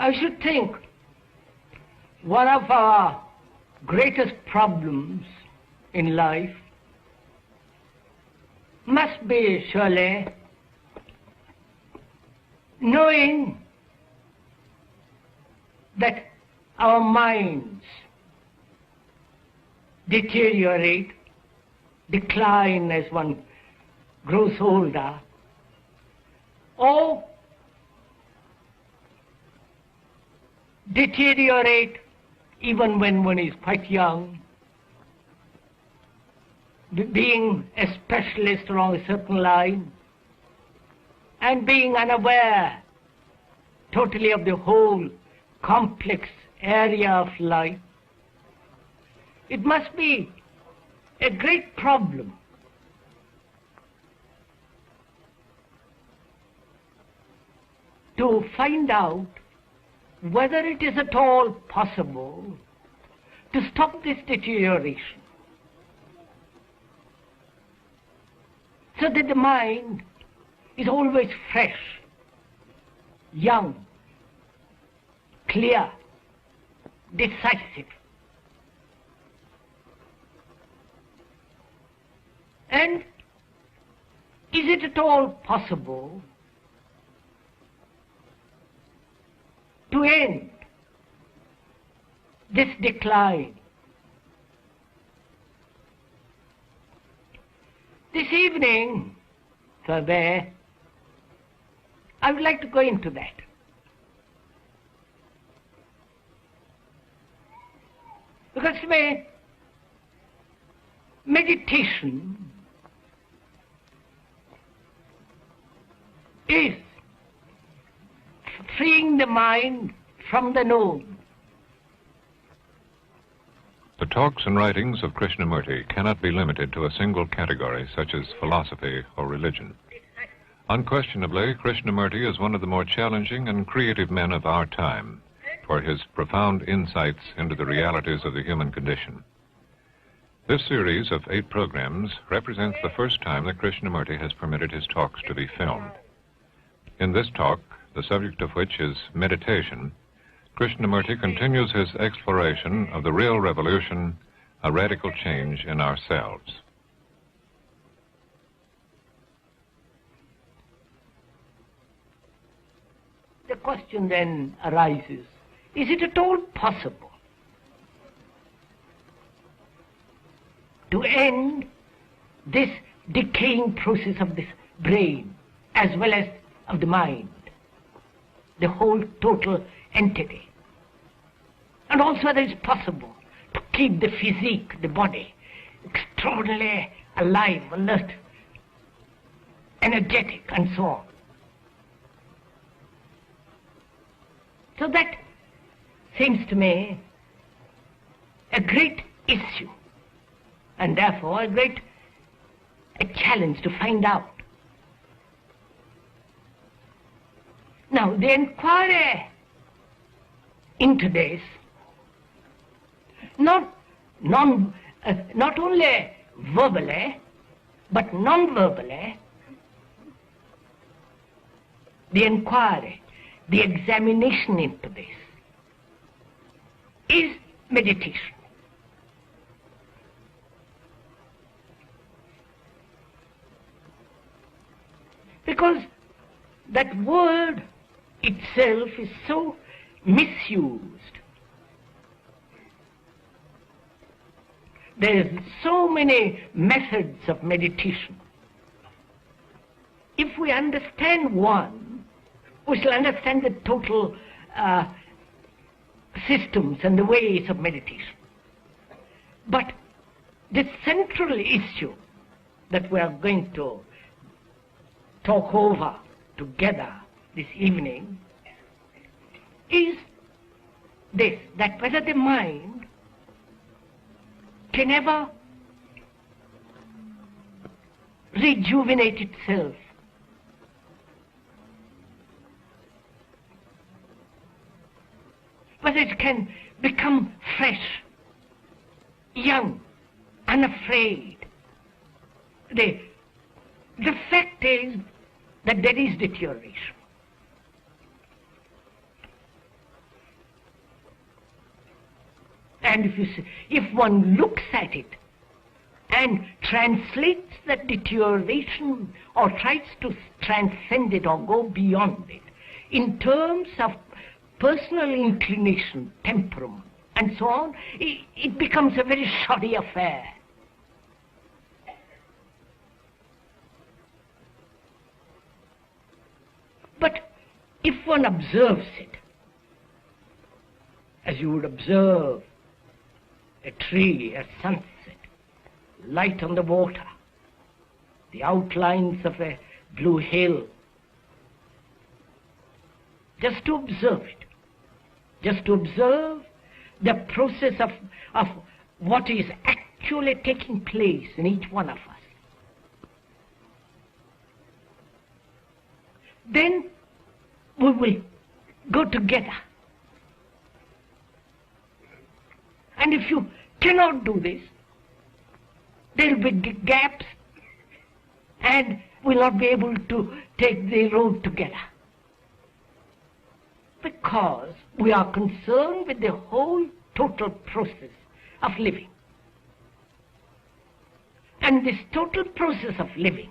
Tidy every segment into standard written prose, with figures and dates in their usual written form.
I should think one of our greatest problems in life must be surely knowing that our minds deteriorate, decline as one grows older, or deteriorate even when one is quite young, being a specialist along a certain line and being unaware totally of the whole complex area of life. It must be a great problem to find out whether it is at all possible to stop this deterioration so that the mind is always fresh, young, clear, decisive. And is it at all possible to end this decline? This evening, further, I would like to go into that. Because to me, meditation is freeing the mind from the known. The talks and writings of Krishnamurti cannot be limited to a single category such as philosophy or religion. Unquestionably, Krishnamurti is one of the more challenging and creative men of our time for his profound insights into the realities of the human condition. This series of 8 programs represents the first time that Krishnamurti has permitted his talks to be filmed. In this talk, the subject of which is meditation, Krishnamurti continues his exploration of the real revolution, a radical change in ourselves. The question then arises, is it at all possible to end this decaying process of this brain as well as of the mind, the whole total entity? And also whether it's possible to keep the physique, the body, extraordinarily alive, alert, energetic, and so on. So that seems to me a great issue, and therefore a challenge to find out. Now, the inquiry into this, not only verbally, but non-verbally, the inquiry, the examination into this is meditation. Because that word itself is so misused. There's so many methods of meditation. If we understand one, we shall understand the total systems and the ways of meditation. But the central issue that we are going to talk over together this evening is this, that whether the mind can ever rejuvenate itself. Whether it can become fresh, young, unafraid. The fact is that there is deterioration. And if one looks at it and translates that deterioration or tries to transcend it or go beyond it in terms of personal inclination, temperament, and so on, it becomes a very shoddy affair. But if one observes it, as you would observe a tree at sunset, light on the water, the outlines of a blue hill, just to observe it, just to observe the process of what is actually taking place in each one of us. Then we will go together. And if you cannot do this, there will be gaps and we'll not be able to take the road together. Because we are concerned with the whole total process of living. And this total process of living,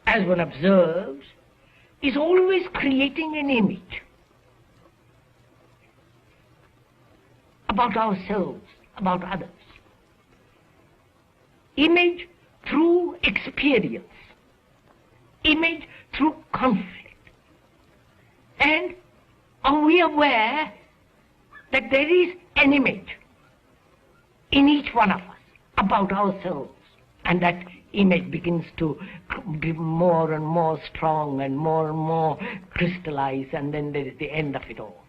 as one observes, is always creating an image about ourselves, about others. Image through experience. Image through conflict. And are we aware that there is an image in each one of us about ourselves? And that image begins to be more and more strong and more crystallized, and then there is the end of it all.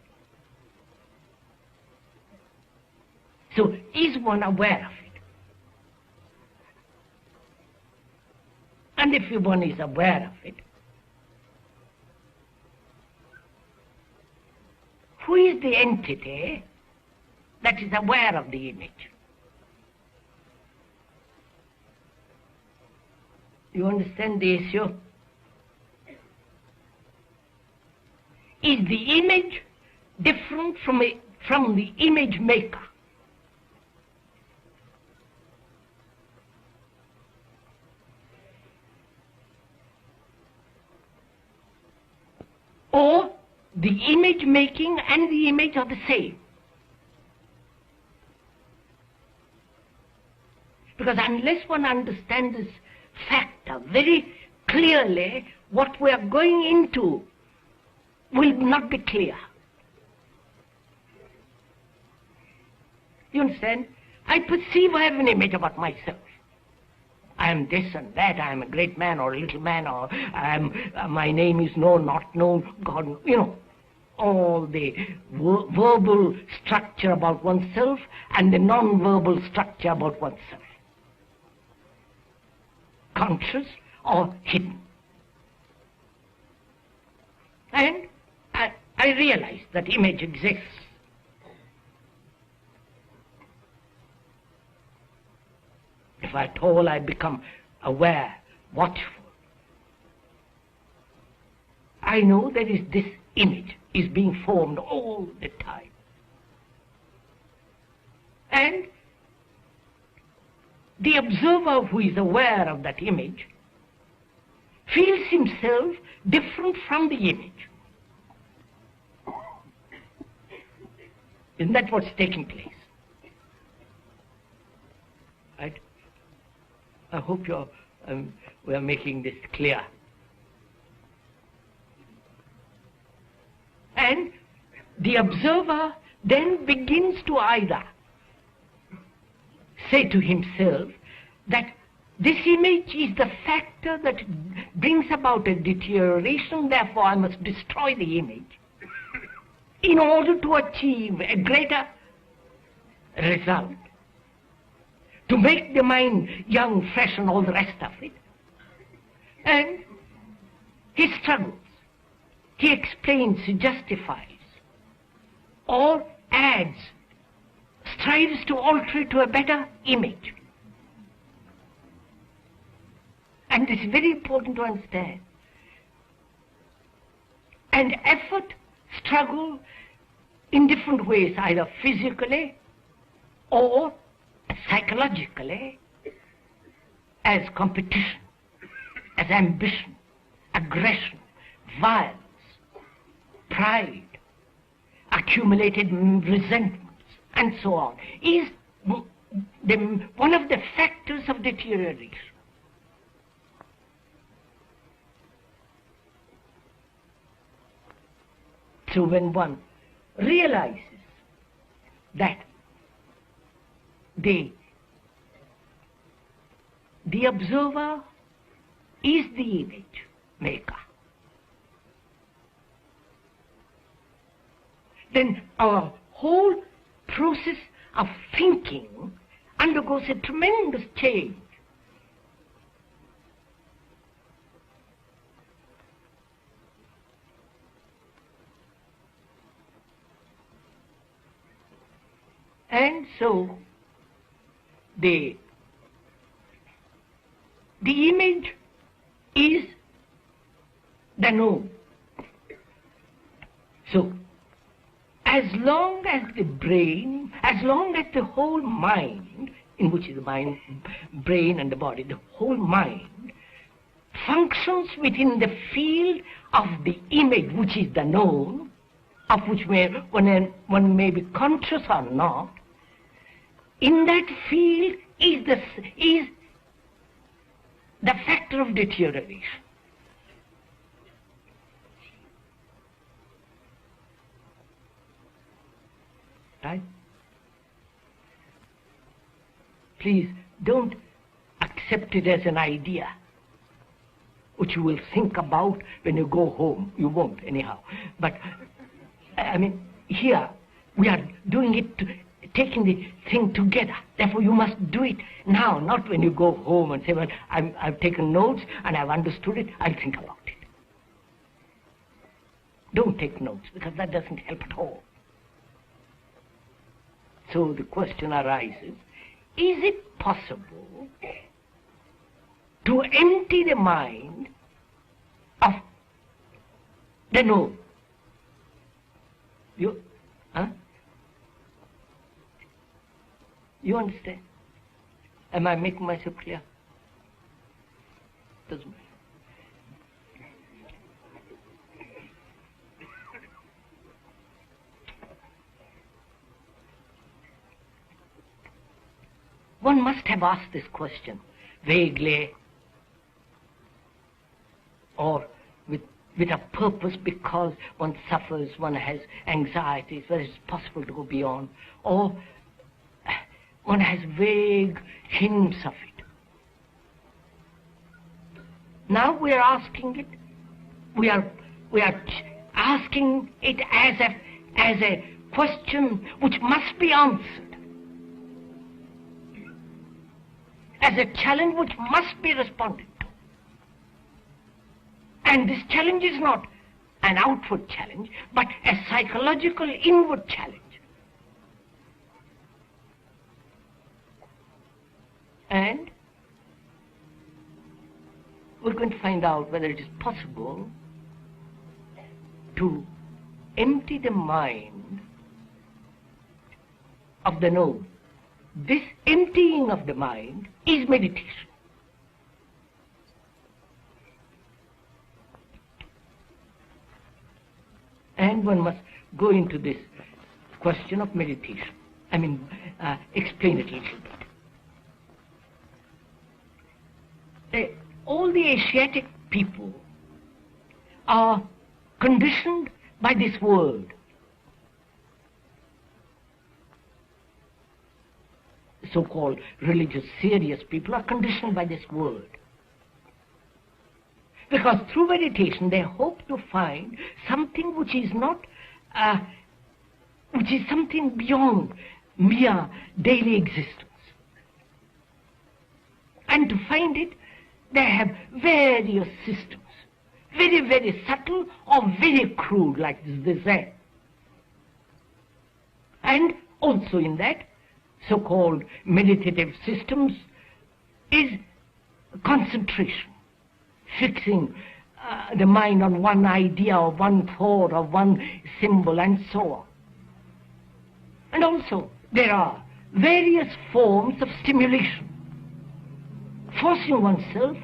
So is one aware of it? And if one is aware of it, who is the entity that is aware of the image? You understand the issue? Is the image different from the image maker? Or the image making and the image are the same? Because unless one understands this factor very clearly, what we are going into will not be clear. You understand? I perceive I have an image about myself. I am this and that, I am a great man or a little man, or my name is known, not known, God, all the verbal structure about oneself and the non-verbal structure about oneself. Conscious or hidden. And I realize that image exists. If at all I become aware, watchful, I know there is this image is being formed all the time. And the observer who is aware of that image feels himself different from the image. Isn't that what's taking place? Right? I hope we are making this clear. And the observer then begins to either say to himself that this image is the factor that brings about a deterioration, therefore I must destroy the image in order to achieve a greater result, to make the mind young, fresh, and all the rest of it. And he struggles, he explains, he justifies, or adds, strives to alter it to a better image. And this is very important to understand. And effort, struggle, in different ways, either physically or psychologically, as competition, as ambition, aggression, violence, pride, accumulated resentments, and so on, is one of the factors of deterioration. So when one realizes that the observer is the image maker, then our whole process of thinking undergoes a tremendous change. And so the image is the known. So as long as the brain, as long as the whole mind, in which is the mind, brain and the body, the whole mind functions within the field of the image, which is the known, of which one may be conscious or not, in that field is the factor of deterioration. Right? Please don't accept it as an idea which you will think about when you go home. You won't anyhow. But I mean, here we are doing it, taking the thing together. Therefore you must do it now, not when you go home and say, well, I've taken notes and I've understood it, I'll think about it. Don't take notes, because that doesn't help at all. So the question arises, is it possible to empty the mind of the known? You understand? Am I making myself clear? Doesn't matter. One must have asked this question vaguely or with a purpose, because one suffers, one has anxieties, whether it's possible to go beyond, or one has vague hints of it. Now we are asking it, we are asking it as a question which must be answered, as a challenge which must be responded to. And this challenge is not an outward challenge, but a psychological inward challenge. And we're going to find out whether it is possible to empty the mind of the known. This emptying of the mind is meditation. And one must go into this question of meditation. Explain it a little bit. All the Asiatic people are conditioned by this world. So-called religious, serious people are conditioned by this world. Because through meditation they hope to find something which is not, which is something beyond mere daily existence. And to find it, they have various systems, very, very subtle or very crude, like the Zen. And also in that, so-called meditative systems is concentration, fixing the mind on one idea or one thought or one symbol and so on. And also, there are various forms of stimulation. Forcing oneself,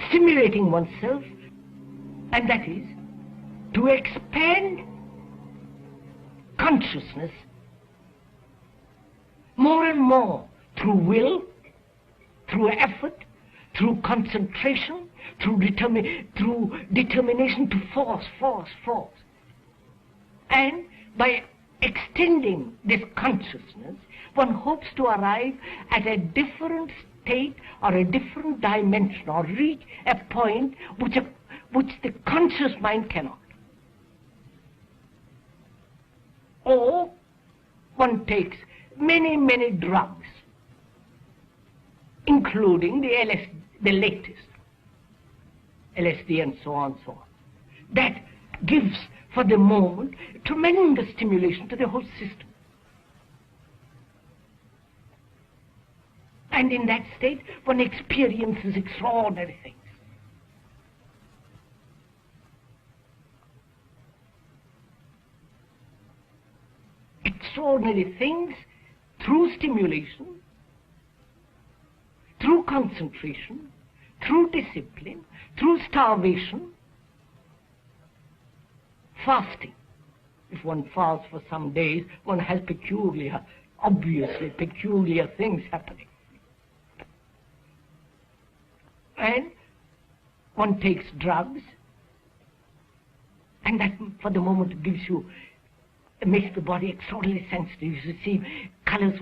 stimulating oneself, and that is to expand consciousness more and more through will, through effort, through concentration, through determination to force. And by extending this consciousness, one hopes to arrive at a different state or a different dimension or reach a point which the conscious mind cannot. Or one takes many drugs, including the latest, LSD and so on. That gives, for the moment, tremendous stimulation to the whole system. And in that state, one experiences extraordinary things. Extraordinary things through stimulation, through concentration, through discipline, through starvation, fasting. If one fasts for some days, one has obviously peculiar things happening. And one takes drugs, and that for the moment makes the body extraordinarily sensitive. You see colors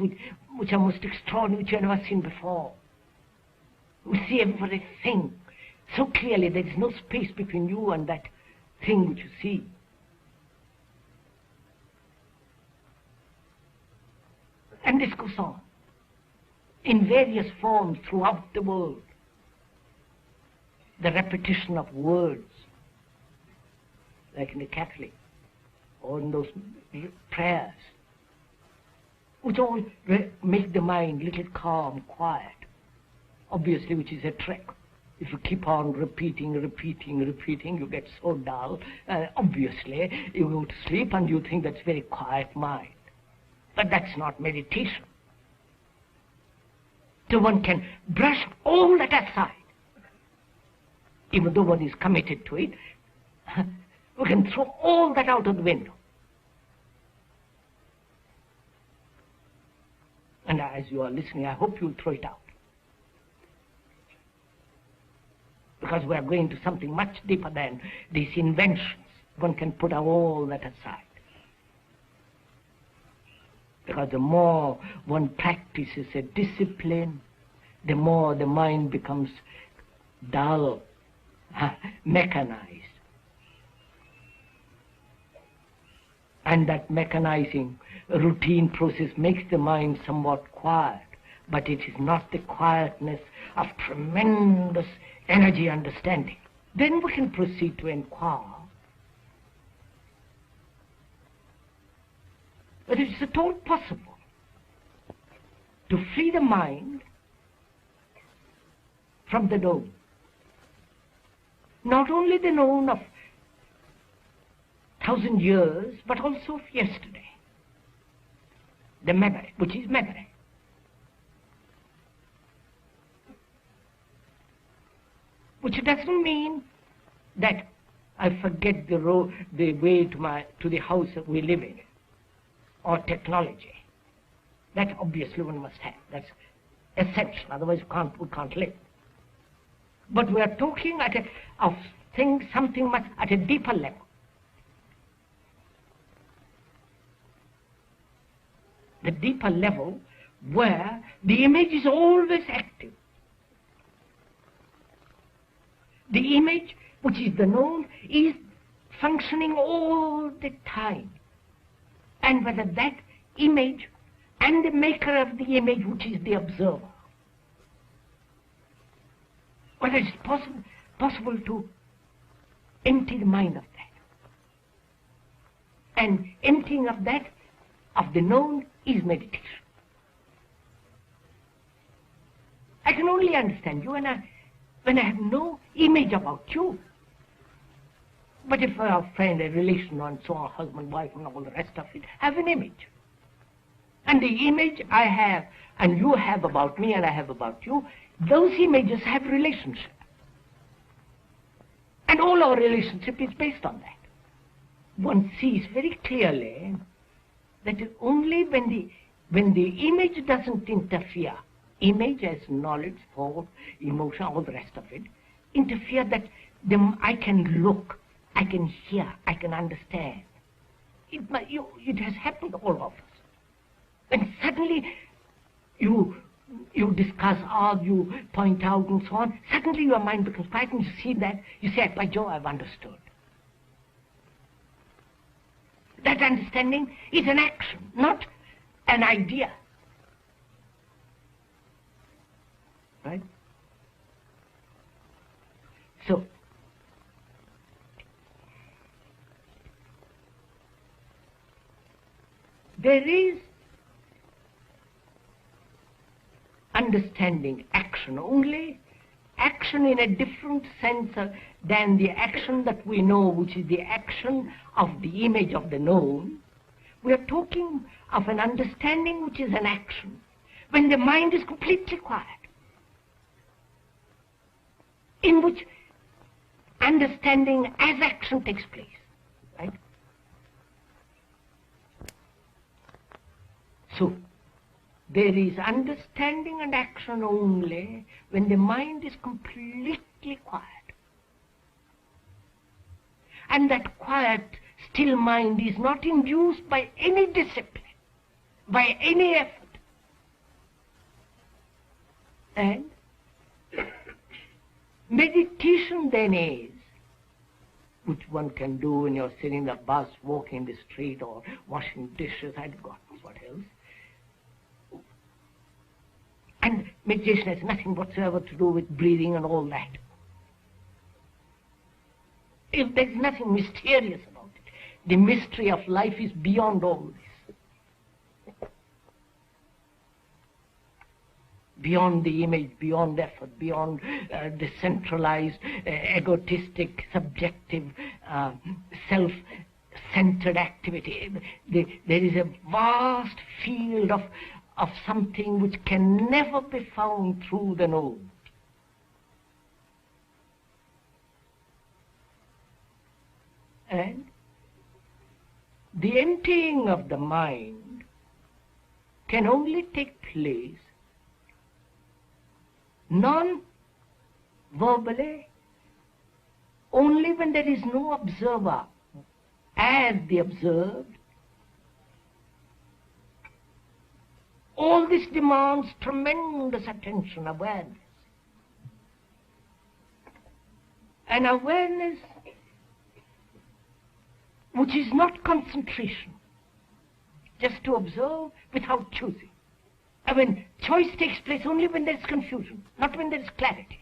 which are most extraordinary, which you have never seen before. You see everything so clearly. There is no space between you and that thing which you see. And this goes on in various forms throughout the world. The repetition of words, like in the Catholic, or in those prayers, which all make the mind a little calm, quiet, obviously, which is a trick. If you keep on repeating, you get so dull. Obviously, you go to sleep and you think that's very quiet mind. But that's not meditation. So one can brush all that aside. Even though one is committed to it, we can throw all that out of the window. And as you are listening, I hope you'll throw it out. Because we are going to something much deeper than these inventions. One can put all that aside. Because the more one practices a discipline, the more the mind becomes dull, mechanized. And that mechanizing routine process makes the mind somewhat quiet, but it is not the quietness of tremendous energy understanding. Then we can proceed to inquire whether it is at all possible to free the mind from the known. Not only the known of 1,000 years, but also of yesterday. The memory, which is memory. Which doesn't mean that I forget the way to the house that we live in, or technology. That obviously one must have. That's essential. Otherwise we can't live. But we are talking of something much at a deeper level. The deeper level where the image is always active. The image, which is the known, is functioning all the time. And whether that image and the maker of the image, which is the observer, whether it's possible to empty the mind of that. And emptying of that, of the known, is meditation. I can only understand you when I have no image about you. But if a friend, a relation, and so on, husband, wife, and all the rest of it, have an image. And the image I have, and you have about me, and I have about you, those images have relationship. And all our relationship is based on that. One sees very clearly that only when the image doesn't interfere, image as knowledge, thought, emotion, all the rest of it, interfere that I can look, I can hear, I can understand. It has happened to all of us. And suddenly you discuss, argue, point out, and so on. Suddenly your mind becomes quiet, and you see that, you say, by Jove, I've understood. That understanding is an action, not an idea. Right? So, there is understanding, action, only action in a different sense than the action that we know, which is the action of the image of the known. We are talking of an understanding which is an action when the mind is completely quiet, in which understanding as action takes place, right? So, there is understanding and action only when the mind is completely quiet. And that quiet, still mind is not induced by any discipline, by any effort. And meditation then is, which one can do when you're sitting in the bus, walking in the street, or washing dishes, and God knows what else. And meditation has nothing whatsoever to do with breathing and all that. If there's nothing mysterious about it, the mystery of life is beyond all this. Beyond the image, beyond effort, beyond the centralized, egotistic, subjective, self-centered activity. There is a vast field of something which can never be found through the known. And the emptying of the mind can only take place non-verbally, only when there is no observer as the observed. All this demands tremendous attention, awareness. An awareness which is not concentration, just to observe without choosing. I mean, choice takes place only when there is confusion, not when there is clarity.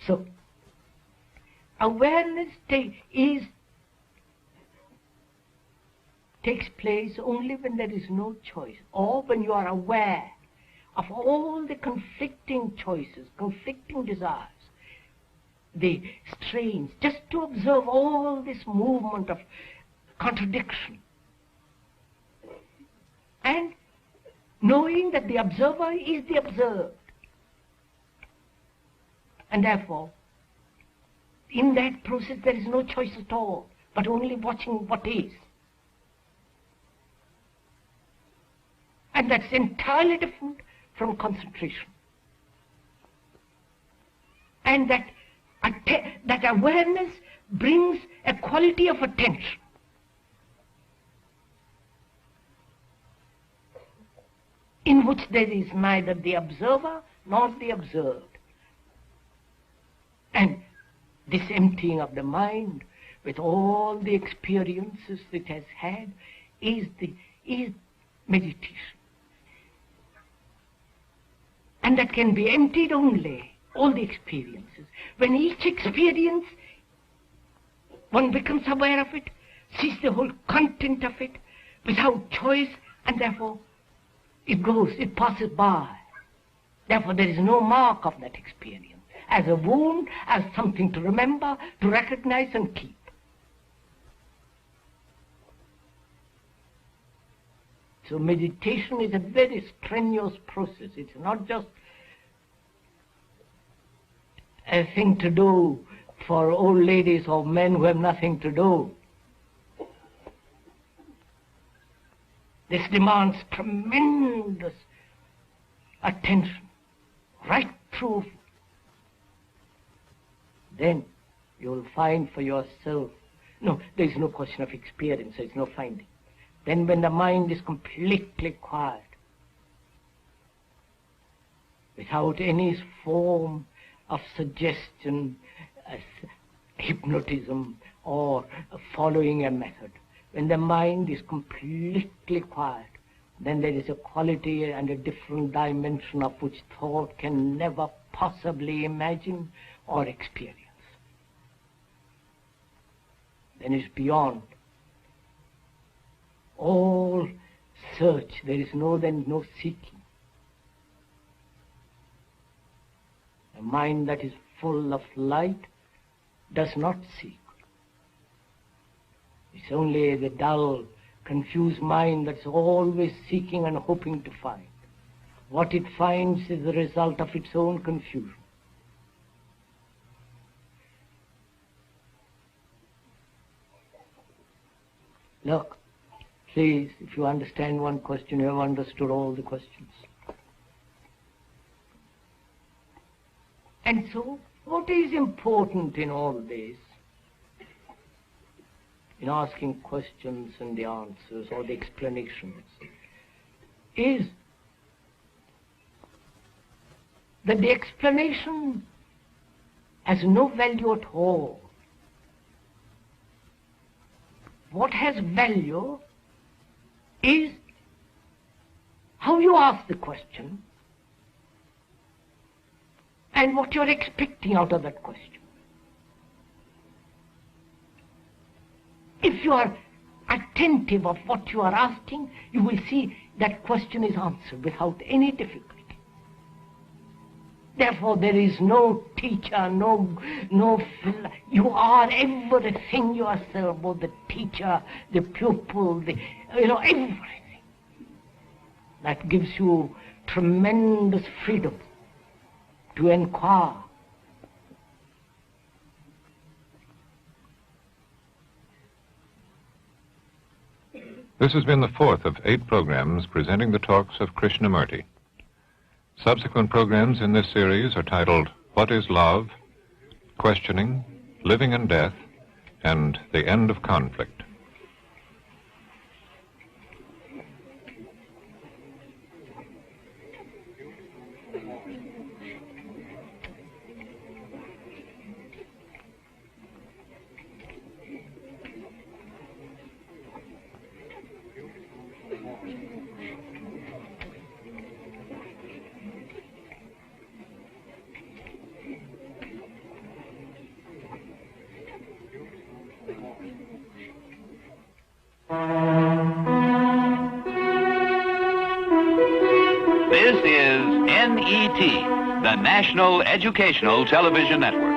So, awareness takes place only when there is no choice, or when you are aware of all the conflicting choices, conflicting desires, the strains, just to observe all this movement of contradiction. And knowing that the observer is the observed. And therefore, in that process there is no choice at all, but only watching what is. And that's entirely different from concentration. And that awareness brings a quality of attention. In which there is neither the observer nor the observed. And this emptying of the mind with all the experiences it has had is meditation. And that can be emptied only, all the experiences. When each experience, one becomes aware of it, sees the whole content of it, without choice, and therefore it goes, it passes by. Therefore, there is no mark of that experience as a wound, as something to remember, to recognize and keep. So meditation is a very strenuous process. It's not just a thing to do for old ladies or men who have nothing to do. This demands tremendous attention, right through. Then you will find for yourself, no, there is no question of experience, there is no finding. Then when the mind is completely quiet, without any form of suggestion, hypnotism, or following a method, when the mind is completely quiet, then there is a quality and a different dimension of which thought can never possibly imagine or experience. Then it's beyond all search. There is then no seeking. A mind that is full of light does not seek. It's only the dull, confused mind that's always seeking and hoping to find. What it finds is the result of its own confusion. Look, please, if you understand one question, you have understood all the questions. And so, what is important in all this, in asking questions and the answers or the explanations, is that the explanation has no value at all. What has value is how you ask the question and what you're expecting out of that question. If you are attentive of what you are asking, you will see that question is answered without any difficulty. Therefore, there is no teacher, you are everything yourself, both the teacher, the pupil, everything. That gives you tremendous freedom to inquire. This has been the fourth of 8 programs presenting the talks of Krishnamurti. Subsequent programs in this series are titled What is Love?, Questioning, Living and Death, and The End of Conflict. This is NET, the National Educational Television Network.